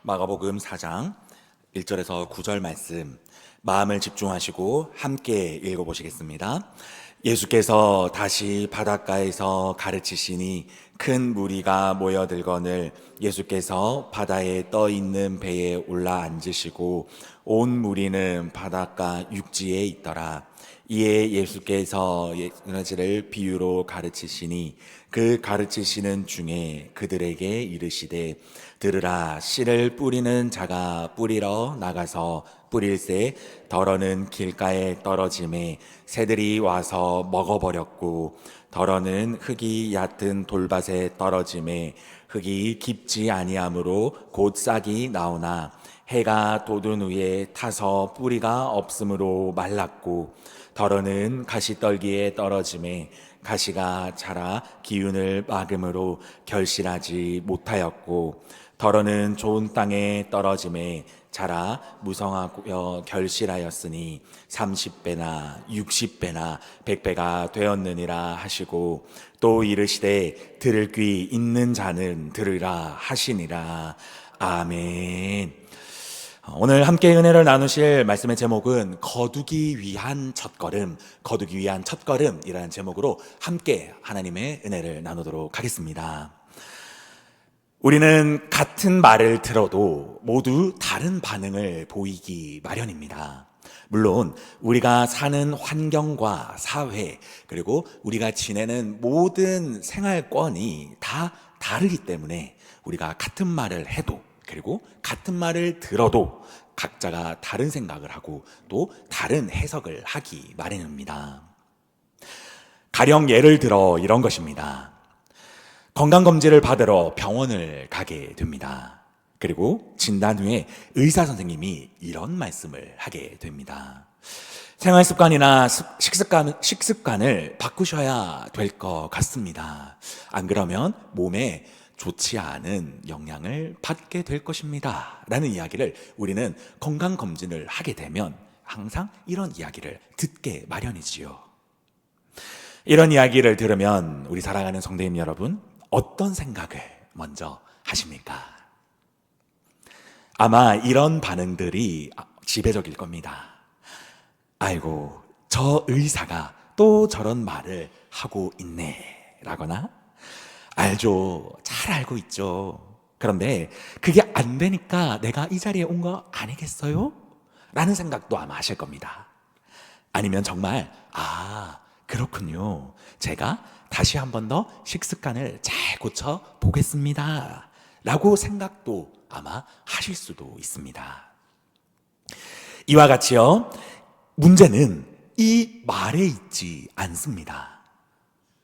마가복음 4장 1절에서 9절 말씀 마음을 집중하시고 함께 읽어보시겠습니다. 예수께서 다시 바닷가에서 가르치시니 큰 무리가 모여들거늘 예수께서 바다에 떠 있는 배에 올라 앉으시고 온 무리는 바닷가 육지에 있더라. 이에 예수께서 여러가지를 비유로 가르치시니 그 가르치시는 중에 그들에게 이르시되 들으라. 씨를 뿌리는 자가 뿌리러 나가서 뿌릴새 덜어는 길가에 떨어짐에 새들이 와서 먹어버렸고 덜어는 흙이 얕은 돌밭에 떨어짐에 흙이 깊지 아니하므로 곧 싹이 나오나 해가 돋은 후에 타서 뿌리가 없으므로 말랐고 덜어는 가시떨기에 떨어짐에 가시가 자라 기운을 막음으로 결실하지 못하였고 덜어는 좋은 땅에 떨어짐에 자라 무성하여 결실하였으니 30배나 60배나 100배가 되었느니라 하시고 또 이르시되 들을 귀 있는 자는 들으라 하시니라. 아멘. 오늘 함께 은혜를 나누실 말씀의 제목은 거두기 위한 첫걸음, 거두기 위한 첫걸음이라는 제목으로 함께 하나님의 은혜를 나누도록 하겠습니다. 우리는 같은 말을 들어도 모두 다른 반응을 보이기 마련입니다. 물론 우리가 사는 환경과 사회 그리고 우리가 지내는 모든 생활권이 다 다르기 때문에 우리가 같은 말을 해도 그리고 같은 말을 들어도 각자가 다른 생각을 하고 또 다른 해석을 하기 마련입니다. 가령 예를 들어 이런 것입니다. 건강검진을 받으러 병원을 가게 됩니다. 그리고 진단 후에 의사 선생님이 이런 말씀을 하게 됩니다. 생활습관이나 식습관을 바꾸셔야 될 것 같습니다. 안 그러면 몸에 좋지 않은 영향을 받게 될 것입니다 라는 이야기를 우리는 건강검진을 하게 되면 항상 이런 이야기를 듣게 마련이지요. 이런 이야기를 들으면 우리 사랑하는 성도님 여러분, 어떤 생각을 먼저 하십니까? 아마 이런 반응들이 지배적일 겁니다. 아이고, 저 의사가 또 저런 말을 하고 있네 라거나 알죠. 잘 알고 있죠. 그런데 그게 안 되니까 내가 이 자리에 온 거 아니겠어요? 라는 생각도 아마 하실 겁니다. 아니면 정말 그렇군요. 제가 다시 한 번 더 식습관을 잘 고쳐 보겠습니다 라고 생각도 아마 하실 수도 있습니다. 이와 같이요, 문제는 이 말에 있지 않습니다.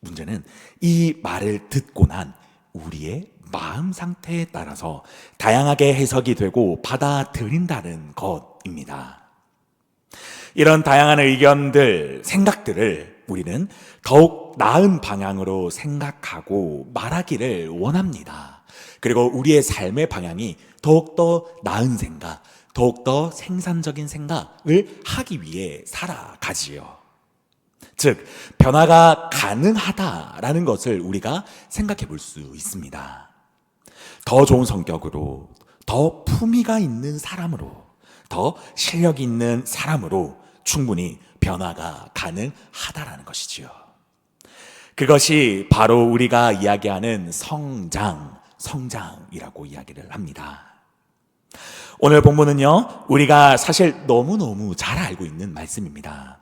문제는 이 말을 듣고 난 우리의 마음 상태에 따라서 다양하게 해석이 되고 받아들인다는 것입니다. 이런 다양한 의견들, 생각들을 우리는 더욱 나은 방향으로 생각하고 말하기를 원합니다. 그리고 우리의 삶의 방향이 더욱더 나은 생각, 더욱더 생산적인 생각을 하기 위해 살아가지요. 즉, 변화가 가능하다라는 것을 우리가 생각해 볼 수 있습니다. 더 좋은 성격으로, 더 품위가 있는 사람으로, 더 실력 있는 사람으로 충분히 변화가 가능하다라는 것이지요. 그것이 바로 우리가 이야기하는 성장이라고 이야기를 합니다. 오늘 본문은요, 우리가 사실 너무너무 잘 알고 있는 말씀입니다.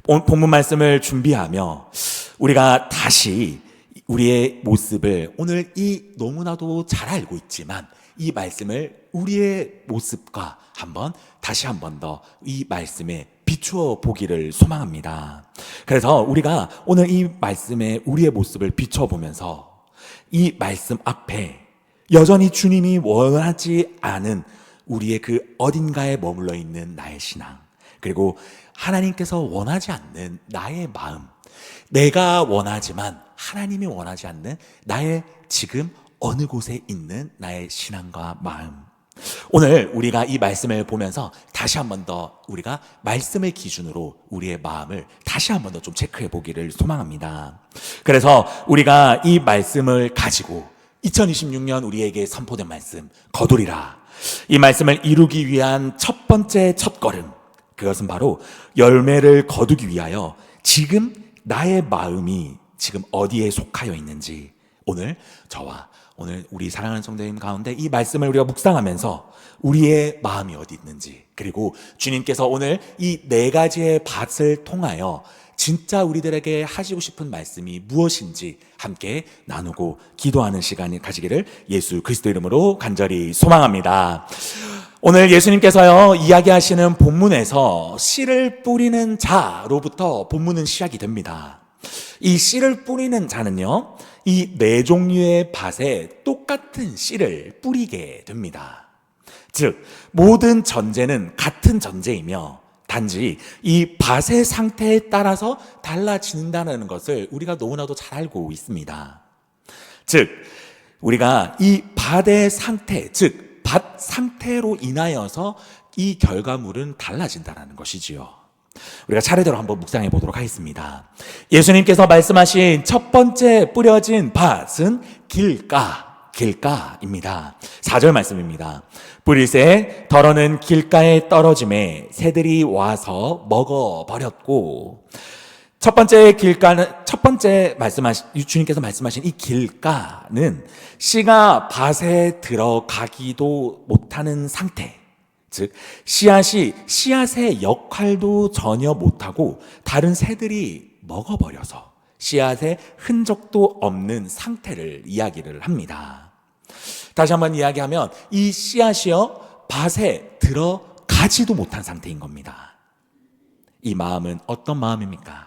본문 말씀을 준비하며 우리가 다시 우리의 모습을 오늘 이 너무나도 잘 알고 있지만 이 말씀을 우리의 모습과 다시 한 번 더 이 말씀에 비추어 보기를 소망합니다. 그래서 우리가 오늘 이 말씀에 우리의 모습을 비춰보면서 이 말씀 앞에 여전히 주님이 원하지 않은 우리의 그 어딘가에 머물러 있는 나의 신앙, 그리고 하나님께서 원하지 않는 나의 마음, 내가 원하지만 하나님이 원하지 않는 나의 지금 어느 곳에 있는 나의 신앙과 마음, 오늘 우리가 이 말씀을 보면서 다시 한 번 더 우리가 말씀을 기준으로 우리의 마음을 다시 한 번 더 좀 체크해 보기를 소망합니다. 그래서 우리가 이 말씀을 가지고 2026년 우리에게 선포된 말씀, 거두리라. 이 말씀을 이루기 위한 첫 번째 첫걸음, 그것은 바로 열매를 거두기 위하여 지금 나의 마음이 지금 어디에 속하여 있는지, 오늘 저와 오늘 우리 사랑하는 성도님 가운데 이 말씀을 우리가 묵상하면서 우리의 마음이 어디 있는지, 그리고 주님께서 오늘 이 네 가지의 밭을 통하여 진짜 우리들에게 하시고 싶은 말씀이 무엇인지 함께 나누고 기도하는 시간을 가지기를 예수 그리스도 이름으로 간절히 소망합니다. 오늘 예수님께서요 이야기하시는 본문에서 씨를 뿌리는 자로부터 본문은 시작이 됩니다. 이 씨를 뿌리는 자는요, 이 네 종류의 밭에 똑같은 씨를 뿌리게 됩니다. 즉 모든 전제는 같은 전제이며 단지 이 밭의 상태에 따라서 달라진다는 것을 우리가 너무나도 잘 알고 있습니다. 즉 우리가 이 밭의 상태, 즉 밭 상태로 인하여서 이 결과물은 달라진다는 것이지요. 우리가 차례대로 한번 묵상해 보도록 하겠습니다. 예수님께서 말씀하신 첫 번째 뿌려진 밭은 길가입니다. 4절 말씀입니다. 뿌릴새 덜어는 길가에 떨어짐에 새들이 와서 먹어버렸고. 첫 번째 주님께서 말씀하신 이 길가는 씨가 밭에 들어가기도 못하는 상태, 즉 씨앗의 역할도 전혀 못하고 다른 새들이 먹어버려서 씨앗의 흔적도 없는 상태를 이야기를 합니다. 다시 한번 이야기하면 이 씨앗이요 밭에 들어가지도 못한 상태인 겁니다. 이 마음은 어떤 마음입니까?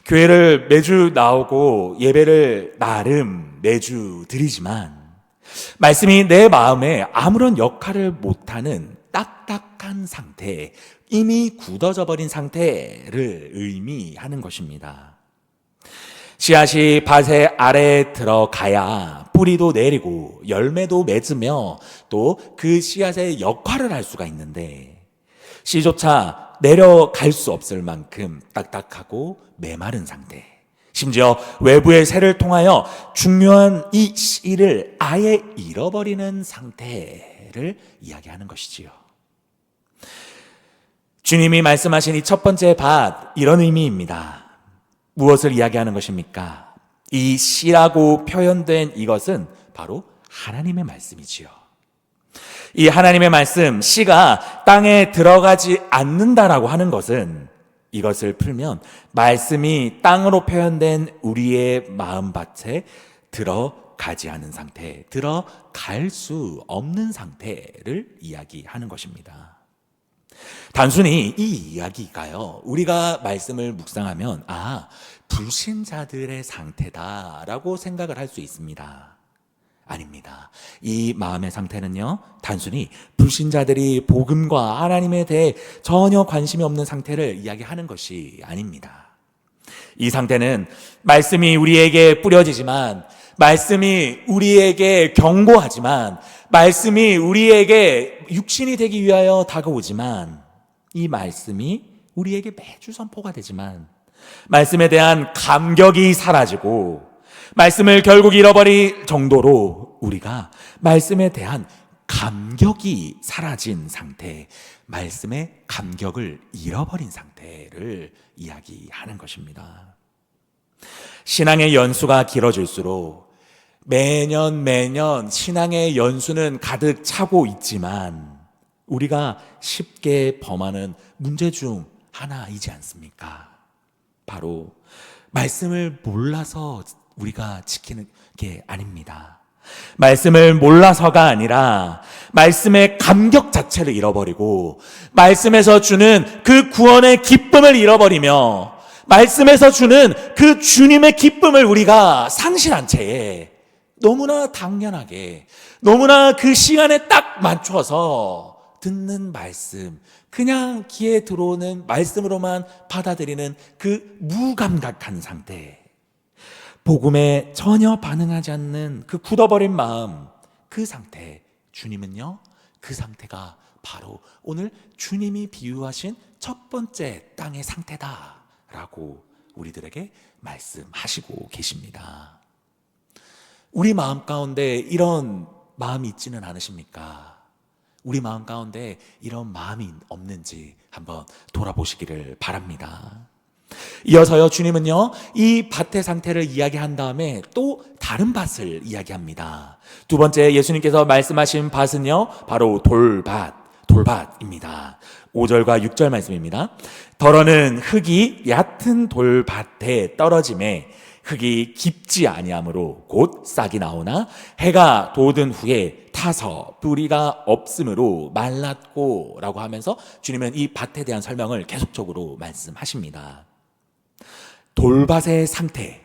교회를 매주 나오고 예배를 나름 매주 드리지만 말씀이 내 마음에 아무런 역할을 못하는 딱딱한 상태, 이미 굳어져 버린 상태를 의미하는 것입니다. 씨앗이 밭의 아래에 들어가야 뿌리도 내리고 열매도 맺으며 또 그 씨앗의 역할을 할 수가 있는데 씨조차 내려갈 수 없을 만큼 딱딱하고 메마른 상태, 심지어 외부의 새를 통하여 중요한 이 씨를 아예 잃어버리는 상태를 이야기하는 것이지요. 주님이 말씀하신 이 첫 번째 밭, 이런 의미입니다. 무엇을 이야기하는 것입니까? 이 씨라고 표현된 이것은 바로 하나님의 말씀이지요. 이 하나님의 말씀, 씨가 땅에 들어가지 않는다라고 하는 것은, 이것을 풀면 말씀이 땅으로 표현된 우리의 마음밭에 들어가지 않은 상태, 들어갈 수 없는 상태를 이야기하는 것입니다. 단순히 이 이야기가요, 우리가 말씀을 묵상하면 불신자들의 상태다라고 생각을 할 수 있습니다. 아닙니다. 이 마음의 상태는요, 단순히 불신자들이 복음과 하나님에 대해 전혀 관심이 없는 상태를 이야기하는 것이 아닙니다. 이 상태는 말씀이 우리에게 뿌려지지만, 말씀이 우리에게 경고하지만, 말씀이 우리에게 육신이 되기 위하여 다가오지만, 이 말씀이 우리에게 매주 선포가 되지만 말씀에 대한 감격이 사라지고 말씀을 결국 잃어버릴 정도로 우리가 말씀에 대한 감격이 사라진 상태, 말씀의 감격을 잃어버린 상태를 이야기하는 것입니다. 신앙의 연수가 길어질수록 매년 신앙의 연수는 가득 차고 있지만 우리가 쉽게 범하는 문제 중 하나이지 않습니까? 바로 말씀을 몰라서 우리가 지키는 게 아닙니다. 말씀을 몰라서가 아니라 말씀의 감격 자체를 잃어버리고 말씀에서 주는 그 구원의 기쁨을 잃어버리며 말씀에서 주는 그 주님의 기쁨을 우리가 상실한 채에 너무나 당연하게, 너무나 그 시간에 딱 맞춰서 듣는 말씀, 그냥 귀에 들어오는 말씀으로만 받아들이는 그 무감각한 상태, 복음에 전혀 반응하지 않는 그 굳어버린 마음, 그 상태, 주님은요, 그 상태가 바로 오늘 주님이 비유하신 첫 번째 땅의 상태다라고 우리들에게 말씀하시고 계십니다. 우리 마음 가운데 이런 마음이 있지는 않으십니까? 우리 마음 가운데 이런 마음이 없는지 한번 돌아보시기를 바랍니다. 이어서요, 주님은요, 이 밭의 상태를 이야기한 다음에 또 다른 밭을 이야기합니다. 두 번째 예수님께서 말씀하신 밭은요, 바로 돌밭입니다. 5절과 6절 말씀입니다. 더러는 흙이 얕은 돌밭에 떨어짐에 흙이 깊지 아니하므로 곧 싹이 나오나 해가 돋은 후에 타서 뿌리가 없으므로 말랐고 라고 하면서 주님은 이 밭에 대한 설명을 계속적으로 말씀하십니다. 돌밭의 상태,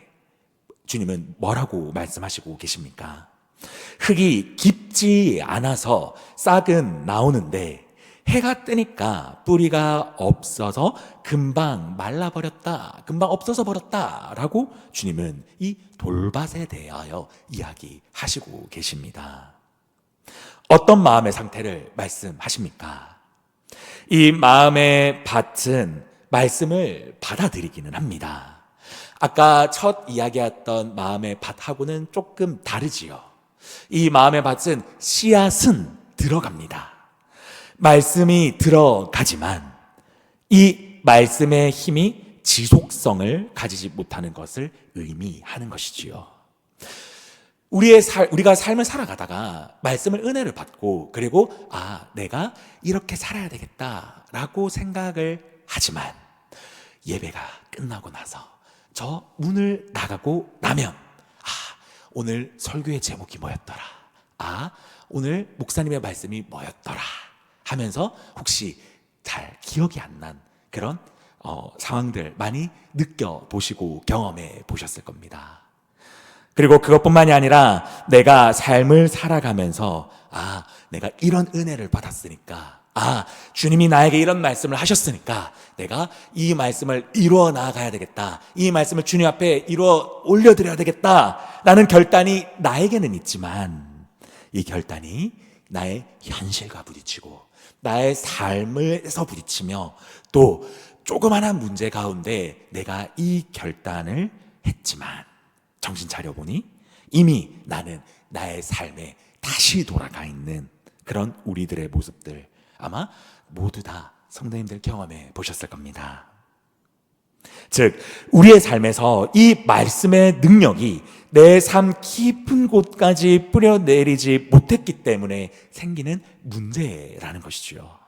주님은 뭐라고 말씀하시고 계십니까? 흙이 깊지 않아서 싹은 나오는데 해가 뜨니까 뿌리가 없어서 금방 말라버렸다, 금방 없어져 버렸다 라고 주님은 이 돌밭에 대하여 이야기하시고 계십니다. 어떤 마음의 상태를 말씀하십니까? 이 마음의 밭은 말씀을 받아들이기는 합니다. 아까 첫 이야기했던 마음의 밭하고는 조금 다르지요. 이 마음의 밭은 씨앗은 들어갑니다. 말씀이 들어가지만 이 말씀의 힘이 지속성을 가지지 못하는 것을 의미하는 것이지요. 우리가 삶을 살아가다가 말씀을 은혜를 받고 그리고 내가 이렇게 살아야 되겠다라고 생각을 하지만 예배가 끝나고 나서 저 문을 나가고 나면 오늘 설교의 제목이 뭐였더라, 오늘 목사님의 말씀이 뭐였더라 하면서 혹시 잘 기억이 안 난 그런 상황들 많이 느껴보시고 경험해 보셨을 겁니다. 그리고 그것뿐만이 아니라 내가 삶을 살아가면서 내가 이런 은혜를 받았으니까, 주님이 나에게 이런 말씀을 하셨으니까 내가 이 말씀을 이루어 나가야 되겠다, 이 말씀을 주님 앞에 이루어 올려드려야 되겠다 라는 결단이 나에게는 있지만 이 결단이 나의 현실과 부딪히고 나의 삶에서 부딪히며 또 조그마한 문제 가운데 내가 이 결단을 했지만 정신 차려보니 이미 나는 나의 삶에 다시 돌아가 있는 그런 우리들의 모습들 아마 모두 다 성도님들 경험해 보셨을 겁니다. 즉 우리의 삶에서 이 말씀의 능력이 내 삶 깊은 곳까지 뿌려내리지 못했기 때문에 생기는 문제라는 것이죠.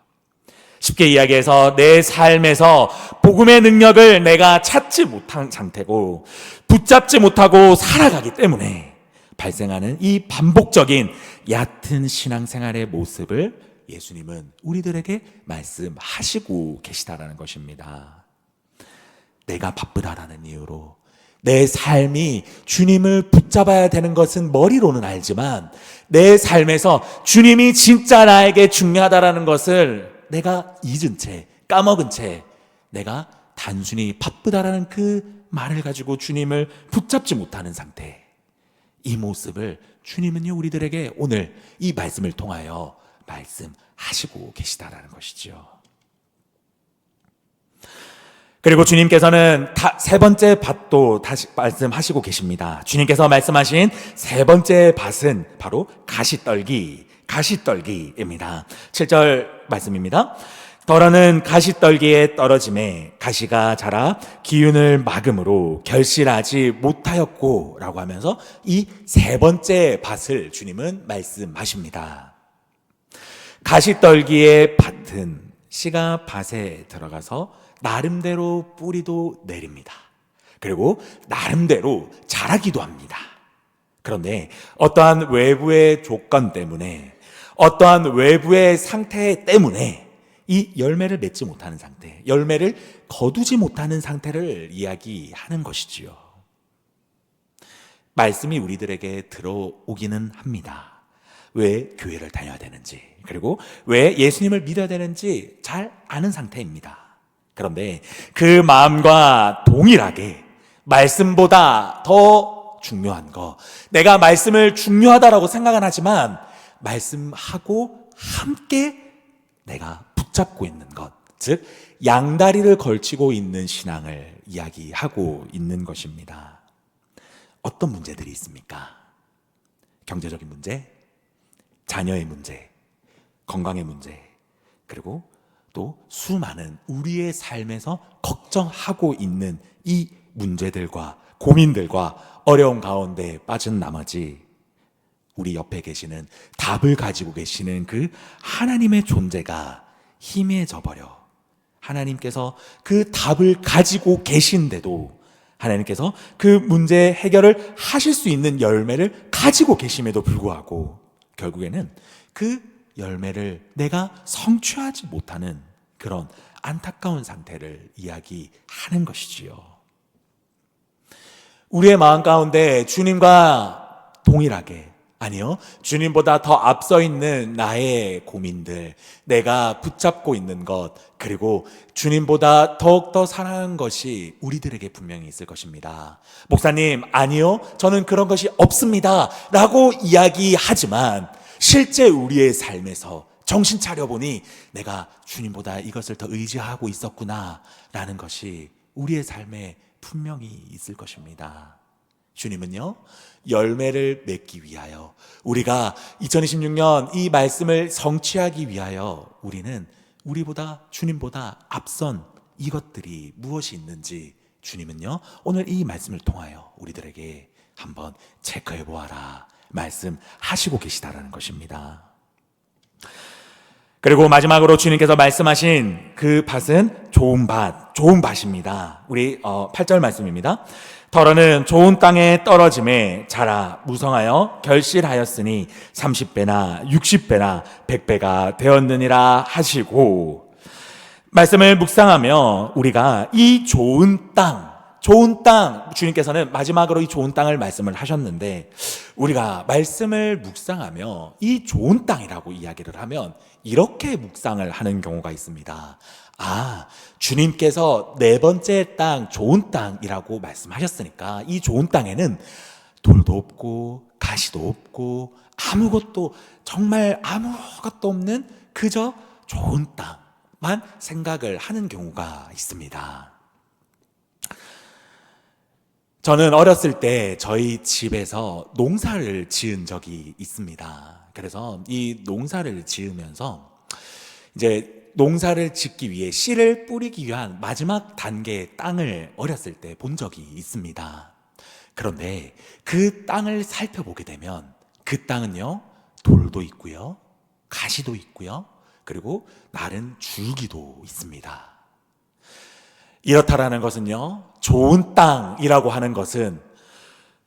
쉽게 이야기해서 내 삶에서 복음의 능력을 내가 찾지 못한 상태고 붙잡지 못하고 살아가기 때문에 발생하는 이 반복적인 얕은 신앙생활의 모습을 예수님은 우리들에게 말씀하시고 계시다라는 것입니다. 내가 바쁘다라는 이유로 내 삶이 주님을 붙잡아야 되는 것은 머리로는 알지만 내 삶에서 주님이 진짜 나에게 중요하다라는 것을 내가 잊은 채, 까먹은 채 내가 단순히 바쁘다라는 그 말을 가지고 주님을 붙잡지 못하는 상태, 이 모습을 주님은요 우리들에게 오늘 이 말씀을 통하여 말씀하시고 계시다라는 것이죠. 그리고 주님께서는 세 번째 밭도 다시 말씀하시고 계십니다. 주님께서 말씀하신 세 번째 밭은 바로 가시떨기입니다. 7절 말씀입니다. 더러는 가시떨기에 떨어짐에 가시가 자라 기운을 막음으로 결실하지 못하였고 라고 하면서 이 세 번째 밭을 주님은 말씀하십니다. 가시떨기의 밭은 씨가 밭에 들어가서 나름대로 뿌리도 내립니다. 그리고 나름대로 자라기도 합니다. 그런데 어떠한 외부의 조건 때문에, 어떠한 외부의 상태 때문에 이 열매를 맺지 못하는 상태, 열매를 거두지 못하는 상태를 이야기하는 것이지요. 말씀이 우리들에게 들어오기는 합니다. 왜 교회를 다녀야 되는지, 그리고 왜 예수님을 믿어야 되는지 잘 아는 상태입니다. 그런데 그 마음과 동일하게 말씀보다 더 중요한 거, 내가 말씀을 중요하다라고 생각은 하지만 말씀하고 함께 내가 붙잡고 있는 것, 즉 양다리를 걸치고 있는 신앙을 이야기하고 있는 것입니다. 어떤 문제들이 있습니까? 경제적인 문제, 자녀의 문제, 건강의 문제, 그리고 또 수많은 우리의 삶에서 걱정하고 있는 이 문제들과 고민들과 어려움 가운데 빠진 나머지 우리 옆에 계시는 답을 가지고 계시는 그 하나님의 존재가 희미해져 버려. 하나님께서 그 답을 가지고 계신데도, 하나님께서 그 문제 해결을 하실 수 있는 열매를 가지고 계심에도 불구하고 결국에는 그 열매를 내가 성취하지 못하는 그런 안타까운 상태를 이야기하는 것이지요. 우리의 마음 가운데 주님과 동일하게, 아니요, 주님보다 더 앞서 있는 나의 고민들, 내가 붙잡고 있는 것, 그리고 주님보다 더욱더 사랑하는 것이 우리들에게 분명히 있을 것입니다. 목사님, 아니요, 저는 그런 것이 없습니다 라고 이야기하지만 실제 우리의 삶에서 정신 차려보니 내가 주님보다 이것을 더 의지하고 있었구나 라는 것이 우리의 삶에 분명히 있을 것입니다. 주님은요, 열매를 맺기 위하여, 우리가 2026년 이 말씀을 성취하기 위하여 우리는 우리보다, 주님보다 앞선 이것들이 무엇이 있는지 주님은요, 오늘 이 말씀을 통하여 우리들에게 한번 체크해 보아라 말씀하시고 계시다라는 것입니다. 그리고 마지막으로 주님께서 말씀하신 그 밭은 좋은 밭입니다. 우리 8절 말씀입니다. 더러는 좋은 땅에 떨어짐에 자라 무성하여 결실하였으니 30배나 60배나 100배가 되었느니라 하시고, 말씀을 묵상하며 우리가 이 좋은 땅, 주님께서는 마지막으로 이 좋은 땅을 말씀을 하셨는데, 우리가 말씀을 묵상하며 이 좋은 땅이라고 이야기를 하면 이렇게 묵상을 하는 경우가 있습니다. 아, 주님께서 네 번째 땅, 좋은 땅이라고 말씀하셨으니까 이 좋은 땅에는 돌도 없고 가시도 없고 정말 아무것도 없는 그저 좋은 땅만 생각을 하는 경우가 있습니다. 저는 어렸을 때 저희 집에서 농사를 지은 적이 있습니다. 그래서 이 농사를 지으면서 이제 농사를 짓기 위해 씨를 뿌리기 위한 마지막 단계의 땅을 어렸을 때 본 적이 있습니다. 그런데 그 땅을 살펴보게 되면 그 땅은요, 돌도 있고요, 가시도 있고요, 그리고 마른 줄기도 있습니다. 이렇다라는 것은요, 좋은 땅이라고 하는 것은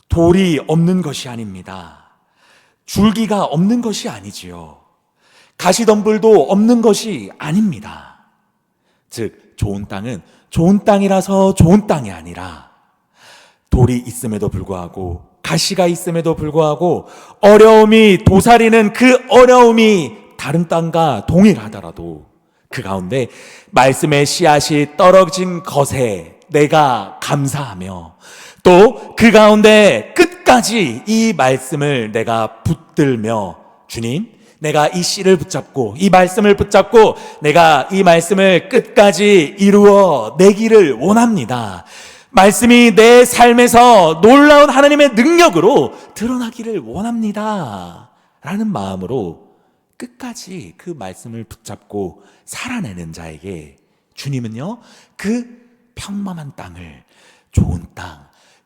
돌이 없는 것이 아닙니다. 줄기가 없는 것이 아니지요. 가시덤불도 없는 것이 아닙니다. 즉, 좋은 땅은 좋은 땅이라서 좋은 땅이 아니라 돌이 있음에도 불구하고, 가시가 있음에도 불구하고, 어려움이 도사리는 그 어려움이 다른 땅과 동일하더라도 그 가운데 말씀의 씨앗이 떨어진 것에 내가 감사하며, 또 그 가운데 끝까지 이 말씀을 내가 붙들며, 주님, 내가 이 씨를 붙잡고 이 말씀을 붙잡고 내가 이 말씀을 끝까지 이루어 내기를 원합니다. 말씀이 내 삶에서 놀라운 하나님의 능력으로 드러나기를 원합니다 라는 마음으로 끝까지 그 말씀을 붙잡고 살아내는 자에게 주님은요, 그 평범한 땅을 좋은 땅,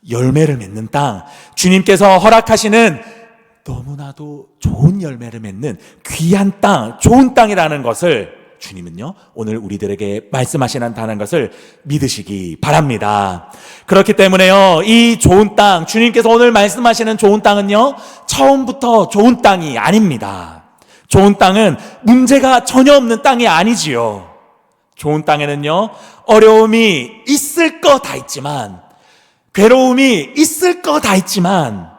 열매를 맺는 땅, 주님께서 허락하시는 너무나도 좋은 열매를 맺는 귀한 땅, 좋은 땅이라는 것을 주님은요, 오늘 우리들에게 말씀하시는 것을 믿으시기 바랍니다. 그렇기 때문에요, 이 좋은 땅, 주님께서 오늘 말씀하시는 좋은 땅은요, 처음부터 좋은 땅이 아닙니다. 좋은 땅은 문제가 전혀 없는 땅이 아니지요. 좋은 땅에는요, 어려움이 있을 거 다 있지만, 괴로움이 있을 거 다 있지만,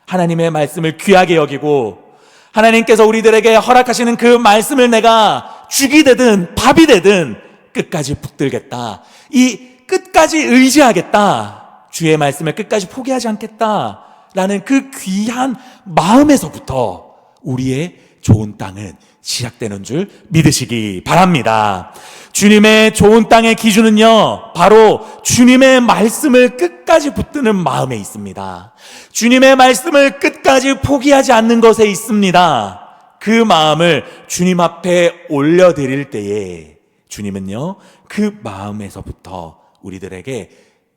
하나님의 말씀을 귀하게 여기고 하나님께서 우리들에게 허락하시는 그 말씀을 내가 죽이 되든 밥이 되든 끝까지 붙들겠다, 이 끝까지 의지하겠다, 주의 말씀을 끝까지 포기하지 않겠다 라는 그 귀한 마음에서부터 우리의 좋은 땅은 시작되는 줄 믿으시기 바랍니다. 주님의 좋은 땅의 기준은요, 바로 주님의 말씀을 끝까지 붙드는 마음에 있습니다. 주님의 말씀을 끝까지 포기하지 않는 것에 있습니다. 그 마음을 주님 앞에 올려드릴 때에 주님은요, 그 마음에서부터 우리들에게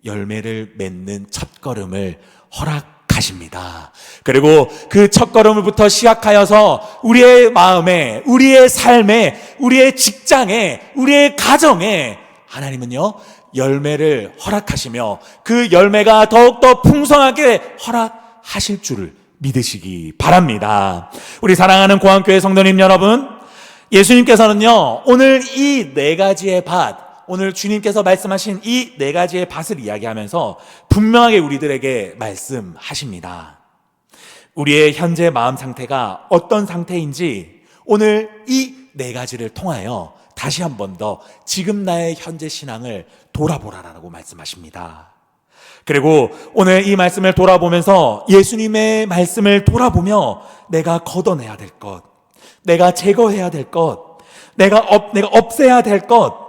열매를 맺는 첫걸음을 허락하십니다. 그리고 그 첫걸음부터 시작하여서 우리의 마음에, 우리의 삶에, 우리의 직장에, 우리의 가정에 하나님은요, 열매를 허락하시며 그 열매가 더욱더 풍성하게 허락하실 줄을 믿으시기 바랍니다. 우리 사랑하는 고한교회 성도님 여러분, 예수님께서는요, 오늘 이 네 가지의 밭, 오늘 주님께서 말씀하신 이 네 가지의 밭을 이야기하면서 분명하게 우리들에게 말씀하십니다. 우리의 현재 마음 상태가 어떤 상태인지 오늘 이 네 가지를 통하여 다시 한 번 더 지금 나의 현재 신앙을 돌아보라라고 말씀하십니다. 그리고 오늘 이 말씀을 돌아보면서 예수님의 말씀을 돌아보며 내가 걷어내야 될 것, 내가 제거해야 될 것, 내가 없애야 될 것,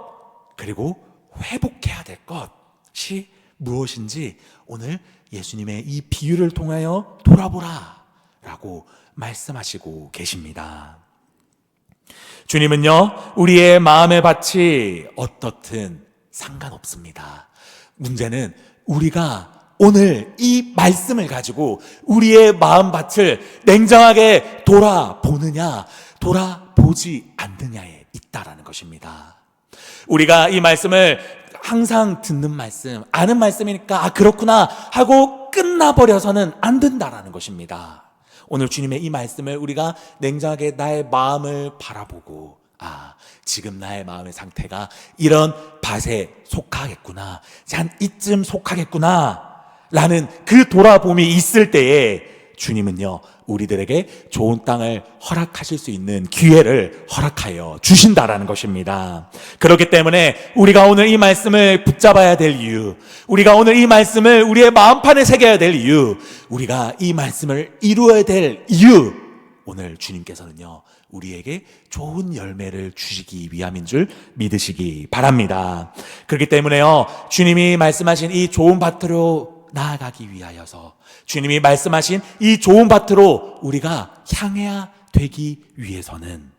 그리고 회복해야 될 것이 무엇인지 오늘 예수님의 이 비유를 통하여 돌아보라 라고 말씀하시고 계십니다. 주님은요, 우리의 마음의 밭이 어떻든 상관없습니다. 문제는 우리가 오늘 이 말씀을 가지고 우리의 마음밭을 냉정하게 돌아보느냐, 돌아보지 않느냐에 있다라는 것입니다. 우리가 이 말씀을 항상 듣는 말씀, 아는 말씀이니까 그렇구나 하고 끝나버려서는 안 된다라는 것입니다. 오늘 주님의 이 말씀을 우리가 냉정하게 나의 마음을 바라보고 지금 나의 마음의 상태가 이런 밭에 속하겠구나, 한 이쯤 속하겠구나 라는 그 돌아봄이 있을 때에 주님은요, 우리들에게 좋은 땅을 허락하실 수 있는 기회를 허락하여 주신다라는 것입니다. 그렇기 때문에 우리가 오늘 이 말씀을 붙잡아야 될 이유, 우리가 오늘 이 말씀을 우리의 마음판에 새겨야 될 이유, 우리가 이 말씀을 이루어야 될 이유, 오늘 주님께서는요, 우리에게 좋은 열매를 주시기 위함인 줄 믿으시기 바랍니다. 그렇기 때문에요, 주님이 말씀하신 이 좋은 밭으로 나아가기 위하여서, 주님이 말씀하신 이 좋은 밭으로 우리가 향해야 되기 위해서는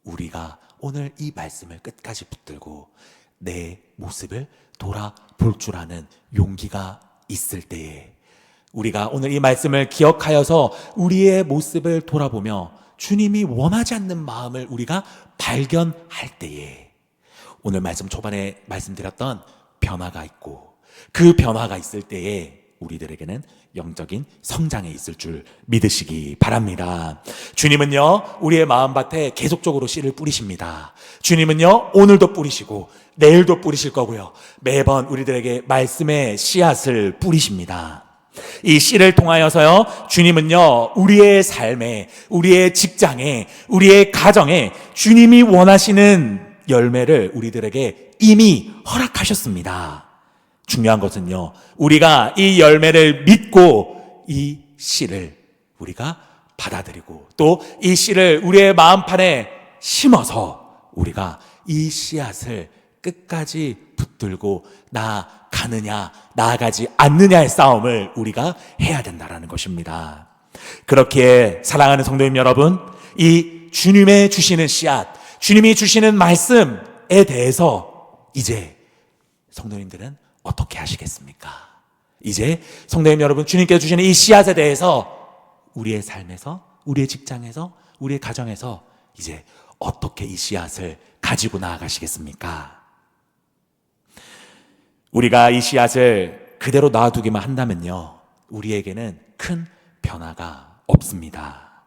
우리가 오늘 이 말씀을 끝까지 붙들고 내 모습을 돌아볼 줄 아는 용기가 있을 때에, 우리가 오늘 이 말씀을 기억하여서 우리의 모습을 돌아보며 주님이 원하지 않는 마음을 우리가 발견할 때에 오늘 말씀 초반에 말씀드렸던 변화가 있고, 그 변화가 있을 때에 우리들에게는 영적인 성장에 있을 줄 믿으시기 바랍니다. 주님은요, 우리의 마음밭에 계속적으로 씨를 뿌리십니다. 주님은요, 오늘도 뿌리시고 내일도 뿌리실 거고요, 매번 우리들에게 말씀의 씨앗을 뿌리십니다. 이 씨를 통하여서요, 주님은요, 우리의 삶에, 우리의 직장에, 우리의 가정에 주님이 원하시는 열매를 우리들에게 이미 허락하셨습니다. 중요한 것은요, 우리가 이 열매를 믿고 이 씨를 우리가 받아들이고 또 이 씨를 우리의 마음판에 심어서 우리가 이 씨앗을 끝까지 붙들고 나아가느냐, 나아가지 않느냐의 싸움을 우리가 해야 된다는 것입니다. 그렇기에 사랑하는 성도님 여러분, 이 주님의 주시는 씨앗, 주님이 주시는 말씀에 대해서 이제 성도님들은 어떻게 하시겠습니까? 이제 성도님 여러분, 주님께서 주시는 이 씨앗에 대해서 우리의 삶에서, 우리의 직장에서, 우리의 가정에서 이제 어떻게 이 씨앗을 가지고 나아가시겠습니까? 우리가 이 씨앗을 그대로 놔두기만 한다면요, 우리에게는 큰 변화가 없습니다.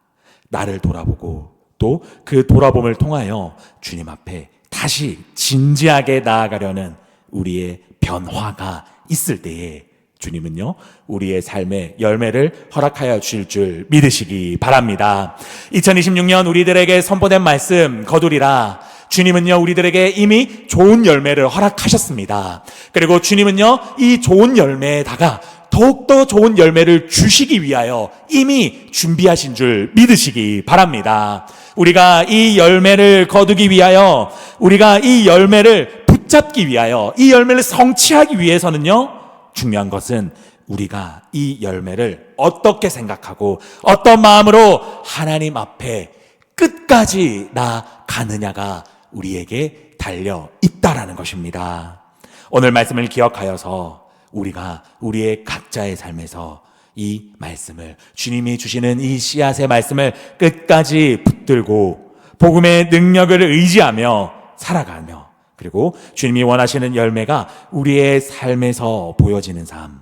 나를 돌아보고 또 그 돌아봄을 통하여 주님 앞에 다시 진지하게 나아가려는 우리의 변화가 있을 때에 주님은요, 우리의 삶에 열매를 허락하여 주실 줄 믿으시기 바랍니다. 2026년 우리들에게 선포된 말씀 거두리라. 주님은요, 우리들에게 이미 좋은 열매를 허락하셨습니다. 그리고 주님은요, 이 좋은 열매에다가 더욱더 좋은 열매를 주시기 위하여 이미 준비하신 줄 믿으시기 바랍니다. 우리가 이 열매를 거두기 위하여, 우리가 이 열매를 붙잡기 위하여, 이 열매를 성취하기 위해서는요, 중요한 것은 우리가 이 열매를 어떻게 생각하고 어떤 마음으로 하나님 앞에 끝까지 나가느냐가 우리에게 달려 있다라는 것입니다. 오늘 말씀을 기억하여서 우리가 우리의 각자의 삶에서 이 말씀을, 주님이 주시는 이 씨앗의 말씀을 끝까지 붙들고 복음의 능력을 의지하며 살아가며, 그리고 주님이 원하시는 열매가 우리의 삶에서 보여지는 삶,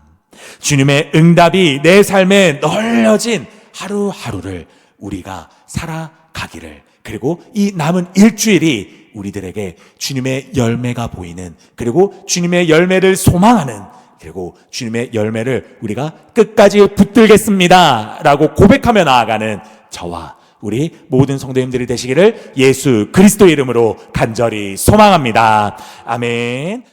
주님의 응답이 내 삶에 널려진 하루하루를 우리가 살아가기를, 그리고 이 남은 일주일이 우리들에게 주님의 열매가 보이는, 그리고 주님의 열매를 소망하는, 그리고 주님의 열매를 우리가 끝까지 붙들겠습니다 라고 고백하며 나아가는 저와 우리 모든 성도님들이 되시기를 예수 그리스도의 이름으로 간절히 소망합니다. 아멘.